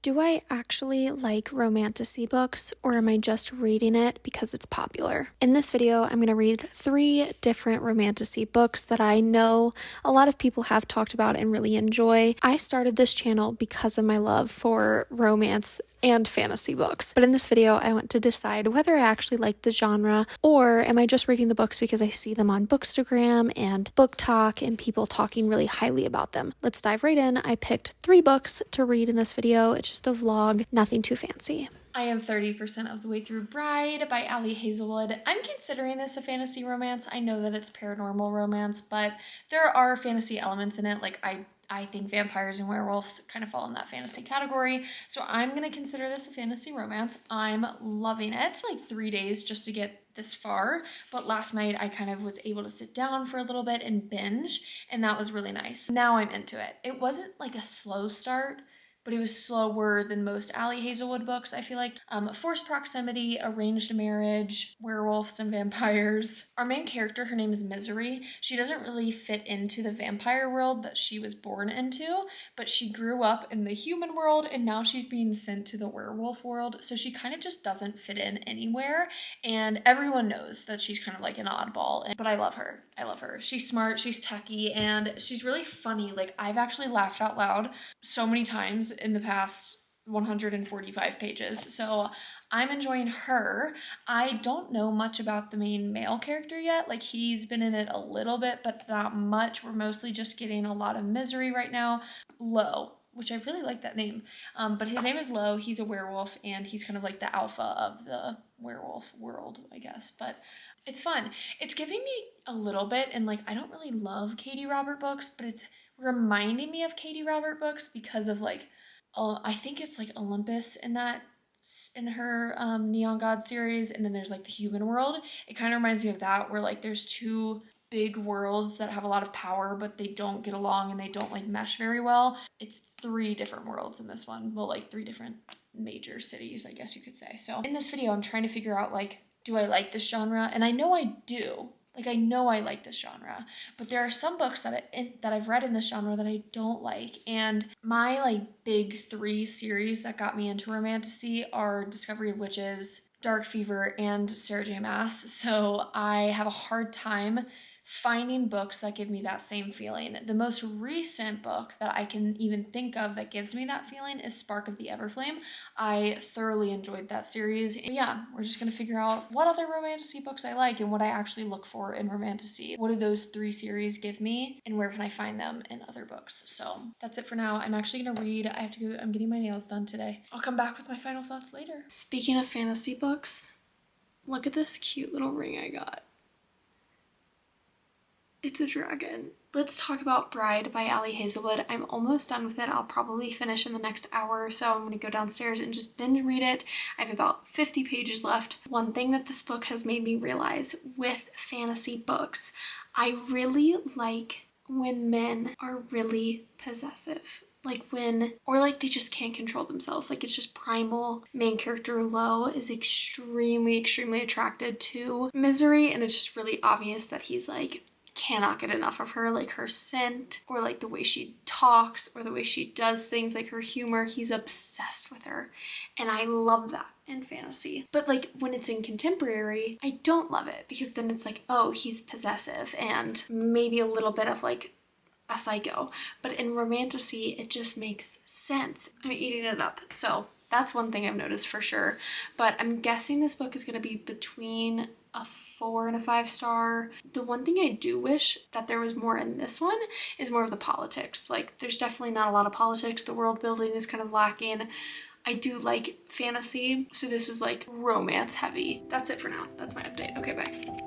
Do I actually like romantasy books, or am I just reading it because it's popular? In this video, I'm going to read 3 different romantasy books that I know a lot of people have talked about and really enjoy. I started this channel because of my love for romance and fantasy books. But in this video, I want to decide whether I actually like the genre, or am I just reading the books because I see them on Bookstagram and Book Talk and people talking really highly about them. Let's dive right in. I picked 3 books to read in this video. It's just a vlog, nothing too fancy. I am 30% of the way through Bride by Ali Hazelwood. I'm considering this a fantasy romance. I know that it's paranormal romance, but there are fantasy elements in it. Like I think vampires and werewolves kind of fall in that fantasy category. So I'm going to consider this a fantasy romance. I'm loving it. It's like 3 days just to get this far, but last night I kind of was able to sit down for a little bit and binge, and that was really nice. Now I'm into it. It wasn't like a slow start, but it was slower than most Ali Hazelwood books, I feel like. Forced proximity, arranged marriage, werewolves and vampires. Our main character, her name is Misery. She doesn't really fit into the vampire world that she was born into, but she grew up in the human world and now she's being sent to the werewolf world, so she kind of just doesn't fit in anywhere, and everyone knows that she's kind of like an oddball, but I love her. I love her. She's smart, she's techie, and she's really funny. Like, I've actually laughed out loud so many times in the past 145 pages. So I'm enjoying her. I don't know much about the main male character yet. Like, he's been in it a little bit, but not much. We're mostly just getting a lot of Misery right now. Lo, which I really like that name. But his name is Lo. He's a werewolf, and he's kind of like the alpha of the werewolf world, I guess. But it's fun. It's giving me a little bit, and like, I don't really love Katie Robert books, but it's reminding me of Katie Robert books because of like, I think it's like Olympus in her Neon God series, and then there's like the human world. It kind of reminds me of that, where like there's 2 big worlds that have a lot of power, but they don't get along and they don't like mesh very well. It's 3 different worlds in this one. Well, like 3 different major cities, I guess you could say. So in this video, I'm trying to figure out, like, do I like this genre? And I know I do. Like, I know I like this genre, but there are some books that I've read in this genre that I don't like. And my like big 3 series that got me into romantasy are Discovery of Witches, Dark Fever, and Sarah J. Maas. So I have a hard time finding books that give me that same feeling. The most recent book that I can even think of that gives me that feeling is Spark of the Everflame. I thoroughly enjoyed that series. And yeah, we're just gonna figure out what other romantasy books I like and what I actually look for in romantasy. What do those 3 series give me, and where can I find them in other books? So that's it for now. I'm actually gonna read. I have to go, I'm getting my nails done today. I'll come back with my final thoughts later. Speaking of fantasy books, look at this cute little ring I got. It's a dragon. Let's talk about Bride by Ali Hazelwood. I'm almost done with it. I'll probably finish in the next hour or so. I'm going to go downstairs and just binge read it. I have about 50 pages left. One thing that this book has made me realize with fantasy books, I really like when men are really possessive. Like or they just can't control themselves. Like, it's just primal. Main character Lo is extremely, extremely attracted to Misery, and it's just really obvious that he's like, cannot get enough of her, like her scent, or like the way she talks, or the way she does things, like her humor. He's obsessed with her, and I love that in fantasy. But like, when it's in contemporary, I don't love it, because then it's like, oh, he's possessive and maybe a little bit of like a psycho. But in romantasy, it just makes sense. I'm eating it up. So that's one thing I've noticed for sure. But I'm guessing this book is going to be between a 4 and a 5 star. The one thing I do wish that there was more in this one is more of the politics. Like, there's definitely not a lot of politics. The world building is kind of lacking. I do like fantasy, so this is like romance heavy. That's it for now. That's my update. Okay, bye.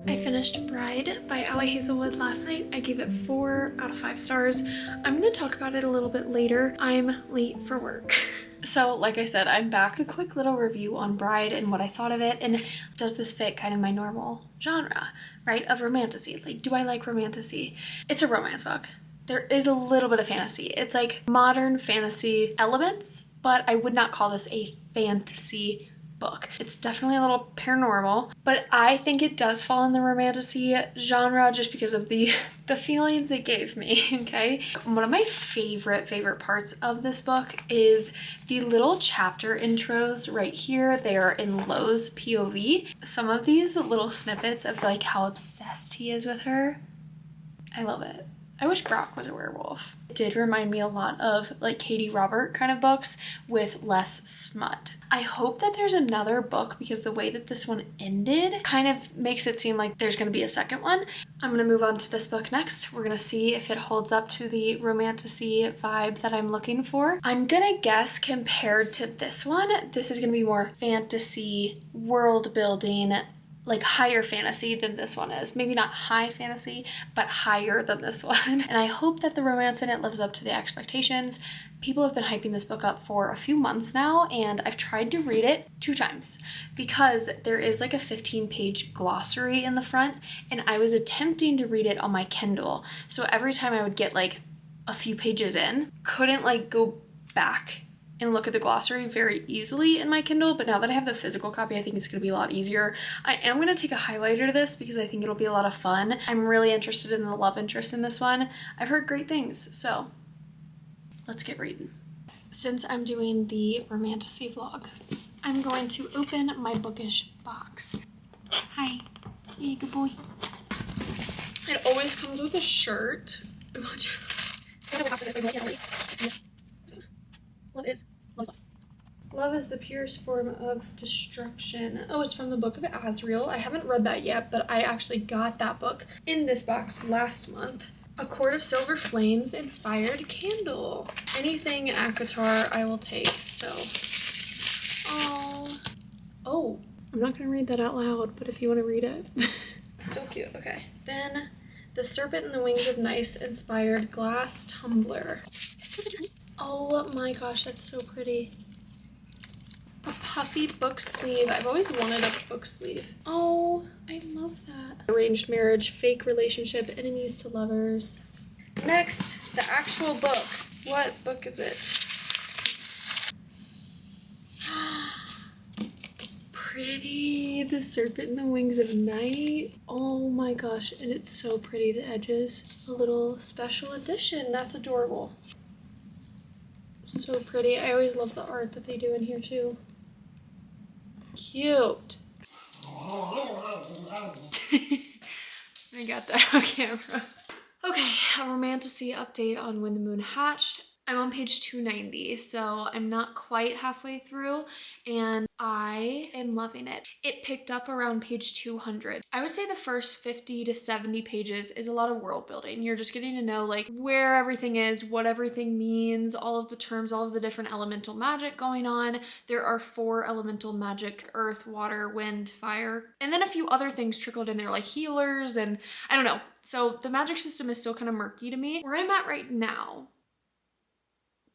I finished Bride by Ali Hazelwood last night. I gave it 4 out of 5 stars. I'm gonna talk about it a little bit later. I'm late for work. So like I said, I'm back. A quick little review on Bride and what I thought of it, and does this fit kind of my normal genre, right, of romantasy? Like, do I like romantasy? It's a romance book. There is a little bit of fantasy. It's like modern fantasy elements, but I would not call this a fantasy book. It's definitely a little paranormal, but I think it does fall in the romantasy genre just because of the feelings it gave me, okay? One of my favorite parts of this book is the little chapter intros right here. They are in Lo's POV. Some of these little snippets of like how obsessed he is with her, I love it. I wish Brock was a werewolf. It did remind me a lot of like Katie Robert kind of books with less smut. I hope that there's another book because the way that this one ended kind of makes it seem like there's going to be a second one. I'm going to move on to this book next. We're going to see if it holds up to the romantasy vibe that I'm looking for. I'm going to guess compared to this one, this is going to be more fantasy, world building, like higher fantasy than this one is. Maybe not high fantasy, but higher than this one. And I hope that the romance in it lives up to the expectations. People have been hyping this book up for a few months now, and I've tried to read it 2 times because there is like a 15-page glossary in the front, and I was attempting to read it on my Kindle. So every time I would get like a few pages in, couldn't like go back and look at the glossary very easily in my Kindle, but now that I have the physical copy, I think it's gonna be a lot easier. I am gonna take a highlighter to this because I think it'll be a lot of fun. I'm really interested in the love interest in this one. I've heard great things, so let's get reading. Since I'm doing the romantasy vlog, I'm going to open my bookish box. Hi, hey, good boy. It always comes with a shirt. Love is love. Love is the purest form of destruction. Oh, it's from the Book of Azrael. I haven't read that yet, but I actually got that book in this box last month. A Court of Silver Flames inspired candle. Anything ACOTAR I will take, so. Oh, I'm not gonna read that out loud, but if you want to read it. Still cute, okay. Then The Serpent and the Wings of Nice inspired glass tumbler. Oh my gosh, that's so pretty. A puffy book sleeve. I've always wanted a book sleeve. Oh, I love that. Arranged marriage, fake relationship, enemies to lovers. Next, the actual book. What book is it? Pretty. The Serpent and the Wings of Night. Oh my gosh, and it's so pretty, the edges. A little special edition. That's adorable. So pretty. I always love the art that they do in here too. Cute. I got that on camera. Okay, a romantasy update on When the Moon Hatched. I'm on page 290, so I'm not quite halfway through, and I am loving it. It picked up around page 200. I would say the first 50 to 70 pages is a lot of world building. You're just getting to know like where everything is, what everything means, all of the terms, all of the different elemental magic going on. There are 4 elemental magic: earth, water, wind, fire, and then a few other things trickled in there like healers and I don't know. So the magic system is still kind of murky to me. Where I'm at right now,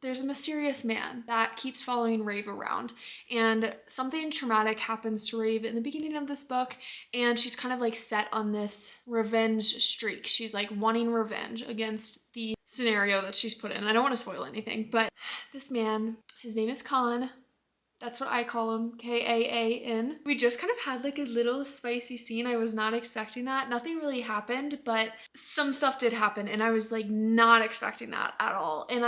there's a mysterious man that keeps following Rave around, and something traumatic happens to Rave in the beginning of this book, and she's kind of like set on this revenge streak. She's like wanting revenge against the scenario that she's put in. I don't want to spoil anything, but this man, his name is Khan. That's what I call him, K-A-A-N. We just kind of had like a little spicy scene. I was not expecting that. Nothing really happened, but some stuff did happen, and I was like not expecting that at all. And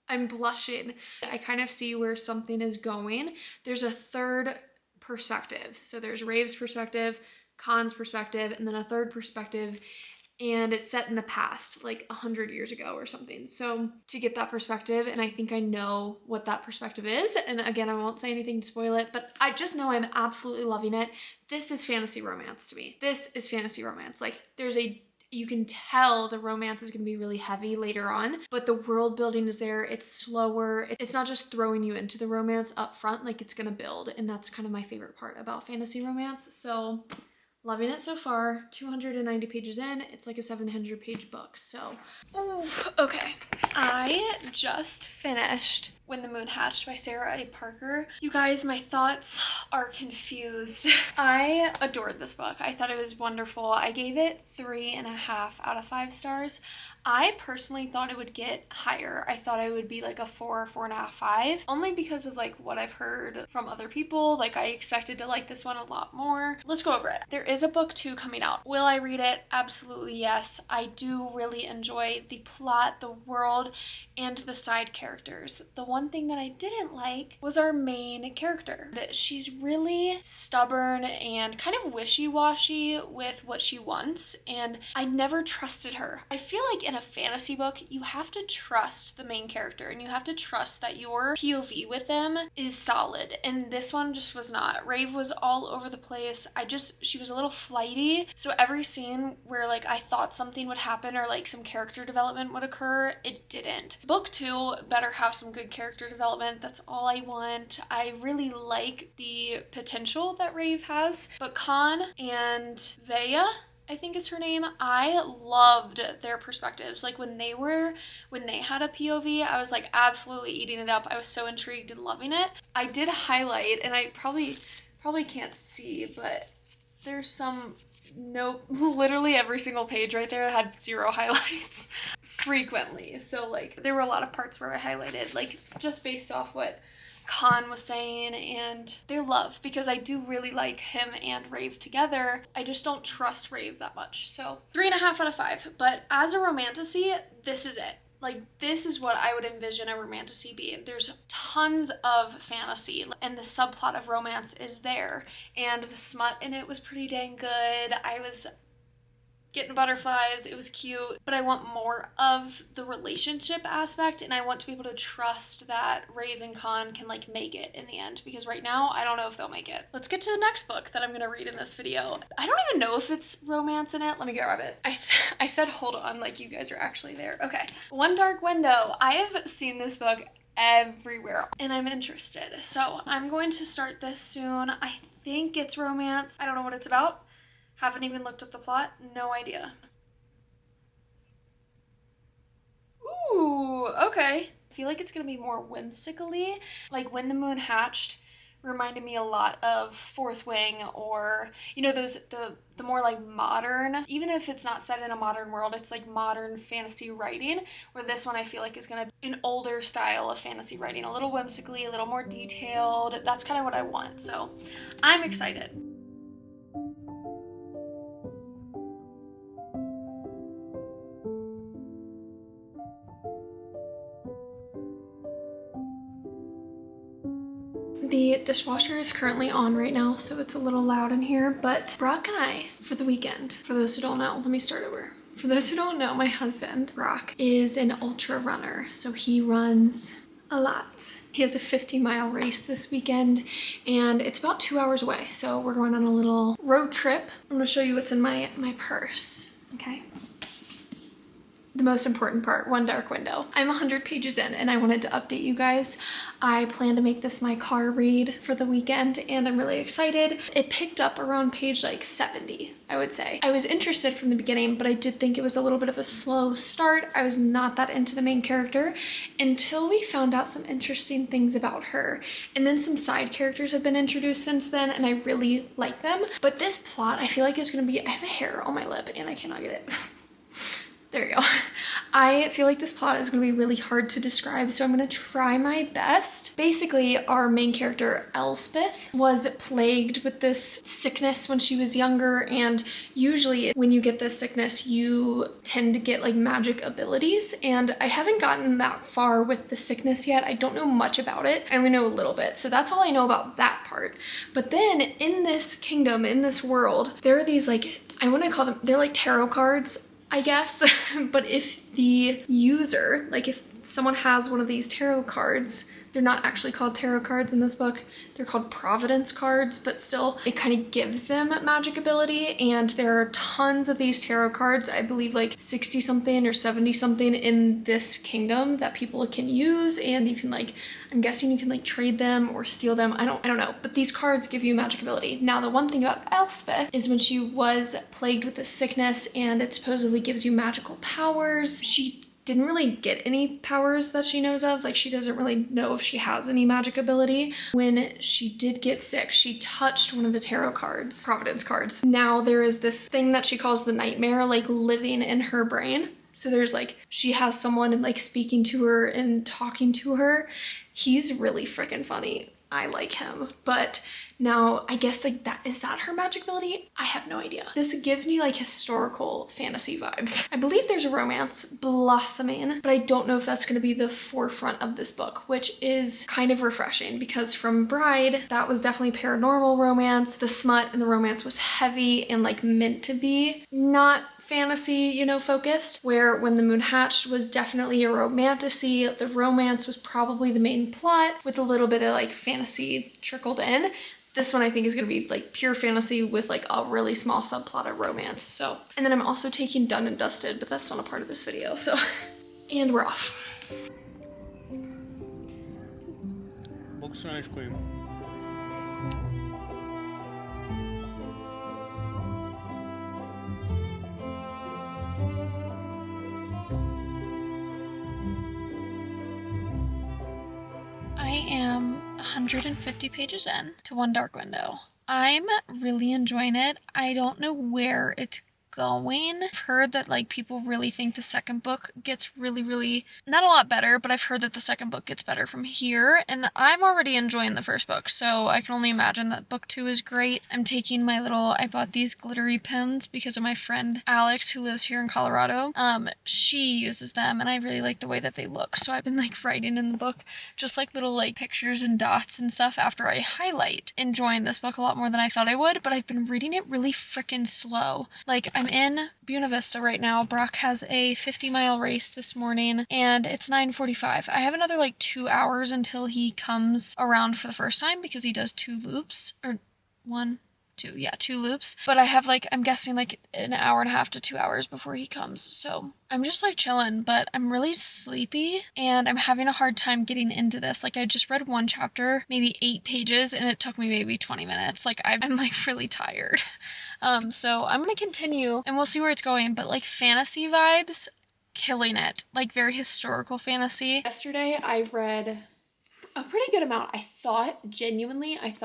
I'm blushing. I kind of see where something is going. There's a third perspective. So there's Rave's perspective, Khan's perspective, and then a third perspective, and it's set in the past, like 100 years ago or something. So to get that perspective, and I think I know what that perspective is, and again, I won't say anything to spoil it, but I just know I'm absolutely loving it. This is fantasy romance to me. This is fantasy romance. Like you can tell the romance is going to be really heavy later on, but the world building is there. It's slower. It's not just throwing you into the romance up front, like it's going to build. And that's kind of my favorite part about fantasy romance. So Loving it so far. 290 pages in. It's like a 700-page book, so. Ooh, okay. I just finished When the Moon Hatched by Sarah A. Parker. You guys, my thoughts are confused. I adored this book. I thought it was wonderful. I gave it 3.5 out of 5 stars. I personally thought it would get higher. I thought it would be like a 4, 4.5, 5, only because of like what I've heard from other people. Like I expected to like this one a lot more. Let's go over it. There is a book 2 coming out. Will I read it? Absolutely yes. I do really enjoy the plot, the world, and the side characters. The one thing that I didn't like was our main character. She's really stubborn and kind of wishy-washy with what she wants, and I never trusted her. I feel like in a fantasy book, you have to trust the main character, and you have to trust that your POV with them is solid, and this one just was not. Rave was all over the place. She was a little flighty, so every scene where like I thought something would happen or like some character development would occur, it didn't. Book 2 better have some good character development. That's all I want. I really like the potential that Rave has, but Khan and Vaya, I think is her name, I loved their perspectives. Like when they had a POV, I was like absolutely eating it up. I was so intrigued and loving it. I did highlight, and I probably can't see, but there's some, nope, literally every single page right there had 0 highlights frequently. So like there were a lot of parts where I highlighted, like just based off what Khan was saying and their love, because I do really like him and Rave together. I just don't trust Rave that much. So 3.5 out of 5. But as a romantasy, this is it. Like, this is what I would envision a romantasy be. There's tons of fantasy, and the subplot of romance is there, and the smut in it was pretty dang good. I was getting butterflies, it was cute, but I want more of the relationship aspect, and I want to be able to trust that Rave and Khan can like make it in the end, because right now I don't know if they'll make it. Let's get to the next book that I'm gonna read in this video. I don't even know if it's romance in it. Let me grab it. I said hold on, like you guys are actually there. Okay. One Dark Window. I have seen this book everywhere and I'm interested, so I'm going to start this soon. I think it's romance. I don't know what it's about. Haven't even looked up the plot. No idea. Ooh, okay. I feel like it's gonna be more whimsically. Like When the Moon Hatched reminded me a lot of Fourth Wing, or you know, those the more like modern, even if it's not set in a modern world, it's like modern fantasy writing, where this one I feel like is gonna be an older style of fantasy writing, a little whimsically, a little more detailed. That's kind of what I want, so I'm excited. The dishwasher is currently on right now, so it's a little loud in here, but Brock and I, for the weekend, for those who don't know, let me start over. For those who don't know, my husband, Brock, is an ultra runner, so he runs a lot. He has a 50-mile race this weekend, and it's about 2 hours away, so we're going on a little road trip. I'm gonna show you what's in my purse, okay? The most important part, One Dark Window. I'm 100 pages in and I wanted to update you guys. I plan to make this my car read for the weekend and I'm really excited. It picked up around page like 70, I would say. I was interested from the beginning, but I did think it was a little bit of a slow start. I was not that into the main character until we found out some interesting things about her. And then some side characters have been introduced since then and I really like them. But this plot I feel like is gonna be, I have a hair on my lip and I cannot get it. There you go. I feel like this plot is gonna be really hard to describe, so I'm gonna try my best. Basically, our main character, Elspeth, was plagued with this sickness when she was younger, and usually when you get this sickness, you tend to get like magic abilities, and I haven't gotten that far with the sickness yet. I don't know much about it. I only know a little bit, so that's all I know about that part. But then in this kingdom, in this world, there are these like, I wanna call them, they're like tarot cards, I guess, but if the user, like if someone has one of these tarot cards, they're not actually called tarot cards in this book, they're called Providence cards, but still it kind of gives them magic ability. And there are tons of these tarot cards, I believe like 60 something or 70 something in this kingdom that people can use, and you can like, I'm guessing you can like trade them or steal them. I don't know, but these cards give you magic ability. Now the one thing about Elspeth is when she was plagued with a sickness and it supposedly gives you magical powers, she didn't really get any powers that she knows of. Like she doesn't really know if she has any magic ability. When she did get sick, she touched one of the tarot cards, Providence cards. Now there is this thing that she calls the nightmare, like living in her brain. So there's like, she has someone like speaking to her and talking to her. He's really freaking funny. I like him. But now I guess like is that her magic ability? I have no idea. This gives me like historical fantasy vibes. I believe there's a romance blossoming, but I don't know if that's going to be the forefront of this book, which is kind of refreshing because from Bride, that was definitely paranormal romance. The smut and the romance was heavy and like meant to be, not fantasy, you know, focused, where When the Moon Hatched was definitely a romantasy. The romance was probably the main plot with a little bit of like fantasy trickled in. This one I think is gonna be like pure fantasy with like a really small subplot of romance. So, and then I'm also taking Done and Dusted, but that's not a part of this video, so. And we're off. Books and ice cream. I am 150 pages in to One Dark Window. I'm really enjoying it. I don't know where it's going. I've heard that like people really think the second book gets really not a lot better, but I've heard that the second book gets better from here, and I'm already enjoying the first book, so I can only imagine that book 2 is great. I'm taking my little, I bought these glittery pens because of my friend Alex who lives here in Colorado. She uses them and I really like the way that they look, so I've been like writing in the book just like little like pictures and dots and stuff after I highlight. Enjoying this book a lot more than I thought I would, but I've been reading it really freaking slow. Like I'm in Buena Vista right now. Brock has a 50-mile race this morning and it's 9:45. I have another like 2 hours until he comes around for the first time because he does 2 loops, or 2 loops. But I have like, I'm guessing like an hour and a half to 2 hours before he comes. So I'm just like chilling, but I'm really sleepy and I'm having a hard time getting into this. Like I just read 1 chapter, maybe 8 pages, and it took me maybe 20 minutes. Like I'm like really tired. So I'm gonna continue and we'll see where it's going, but like fantasy vibes, killing it. Like very historical fantasy. Yesterday I read a pretty good amount. I thought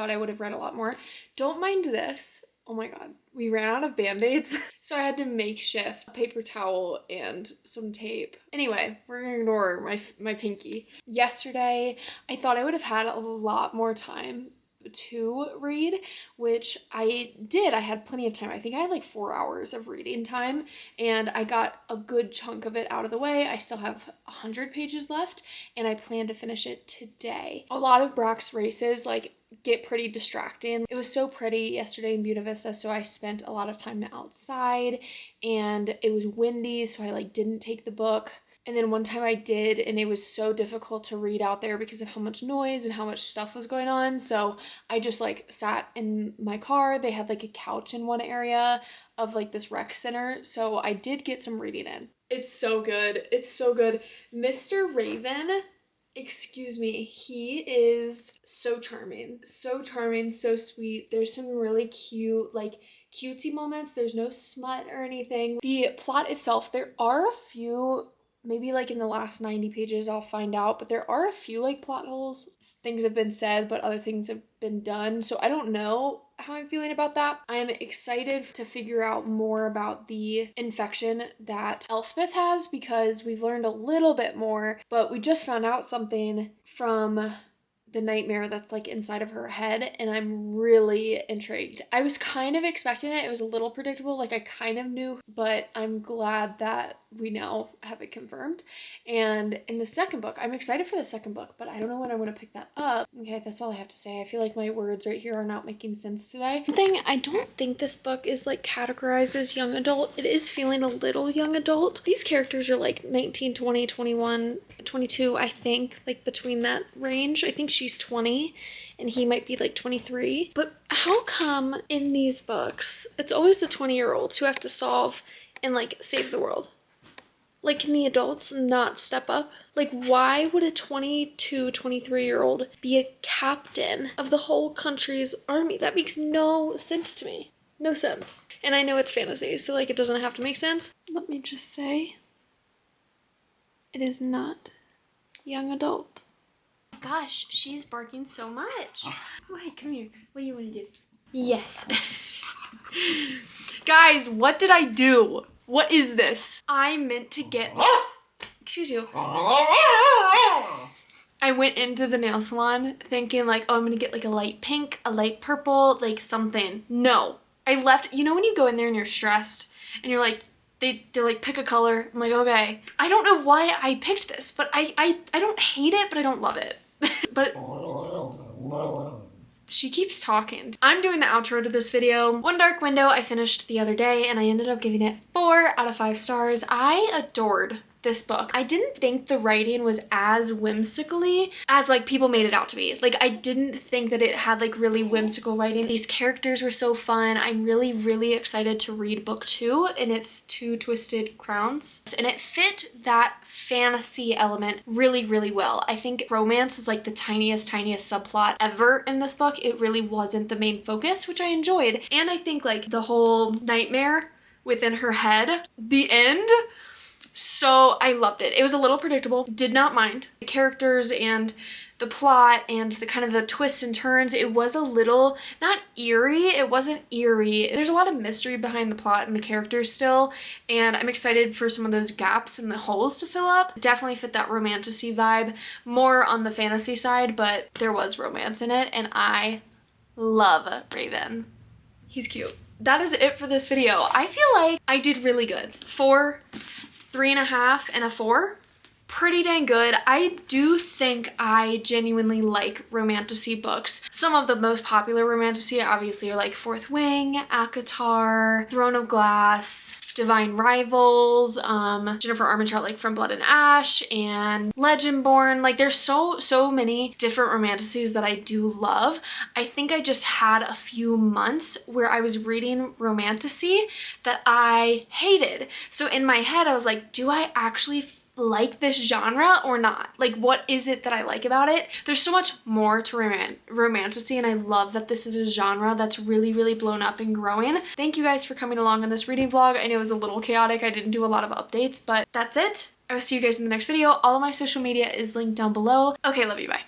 I would have read a lot more. Don't mind this. Oh my god, we ran out of band-aids. So I had to makeshift a paper towel and some tape. Anyway, we're gonna ignore my pinky. Yesterday, I thought I would have had a lot more time to read, which I did. I had plenty of time. I think I had like 4 hours of reading time and I got a good chunk of it out of the way. I still have 100 pages left and I plan to finish it today. A lot of Brock's races like get pretty distracting. It was so pretty yesterday in Buena Vista, so I spent a lot of time outside and it was windy, so I like didn't take the book. And then one time I did, and it was so difficult to read out there because of how much noise and how much stuff was going on. So I just like sat in my car. They had like a couch in one area of like this rec center. So I did get some reading in. It's so good. It's so good. Mr. Raven, excuse me, he is so charming, so sweet. There's some really cute, like cutesy moments. There's no smut or anything. The plot itself, there are a few, maybe like in the last 90 pages I'll find out, but there are a few like plot holes. Things have been said, but other things have been done. So I don't know how I'm feeling about that. I am excited to figure out more about the infection that Elspeth has because we've learned a little bit more, but we just found out something from the nightmare that's like inside of her head, and I'm really intrigued. I was kind of expecting it. It was a little predictable, like I kind of knew, but I'm glad that we now have it confirmed. And in the second book, I'm excited for the second book, but I don't know when I'm going to pick that up. Okay, that's all I have to say. I feel like my words right here are not making sense today. One thing, I don't think this book is like categorized as young adult. It is feeling a little young adult. These characters are like 19, 20, 21, 22, I think, like between that range. I think she's 20 and he might be like 23. But how come in these books, it's always the 20-year-olds who have to solve and like save the world? Like, can the adults not step up? Like, why would a 22, 23-year-old be a captain of the whole country's army? That makes no sense to me. No sense. And I know it's fantasy, so like it doesn't have to make sense. Let me just say, it is not young adult. Gosh, she's barking so much. Wait, come here. What do you want to do? Yes. Guys, what did I do? What is this? I meant to get... Excuse you. I went into the nail salon thinking like, oh, I'm gonna get like a light pink, a light purple, like something. No. I left... You know when you go in there and you're stressed and you're like, they're like, pick a color. I'm like, okay. I don't know why I picked this, but I don't hate it, but I don't love it. But she keeps talking. I'm doing the outro to this video. One Dark Window I finished the other day and I ended up giving it 4 out of 5 stars. I adored this book. I didn't think the writing was as whimsically as like people made it out to be. Like I didn't think that it had like really whimsical writing. These characters were so fun. I'm really, really excited to read book 2 and it's Two Twisted Crowns. And it fit that fantasy element really, really well. I think romance was like the tiniest subplot ever in this book. It really wasn't the main focus, which I enjoyed. And I think like the whole nightmare within her head, the end, so I loved it. It was a little predictable, did not mind. The characters and the plot and the kind of the twists and turns, it was a little, not eerie, it wasn't eerie. There's a lot of mystery behind the plot and the characters still, and I'm excited for some of those gaps and the holes to fill up. Definitely fit that romantasy vibe, more on the fantasy side, but there was romance in it, and I love Raven. He's cute. That is it for this video. I feel like I did really good. 4, 3.5, and a 4. Pretty dang good. I do think I genuinely like romantasy books. Some of the most popular romantasy obviously are like Fourth Wing, ACOTAR, Throne of Glass, Divine Rivals, Jennifer Armentrout like From Blood and Ash, and Legendborn. Like there's so many different romantasies that I do love. I think I just had a few months where I was reading romantasy that I hated. So in my head I was like, do I actually like this genre or not? Like what is it that I like about it? There's so much more to romantasy, and I love that this is a genre that's really, really blown up and growing. Thank you guys for coming along on this reading vlog. I know it was a little chaotic. I didn't do a lot of updates, but that's it. I will see you guys in the next video. All of my social media is linked down below. Okay, love you, bye.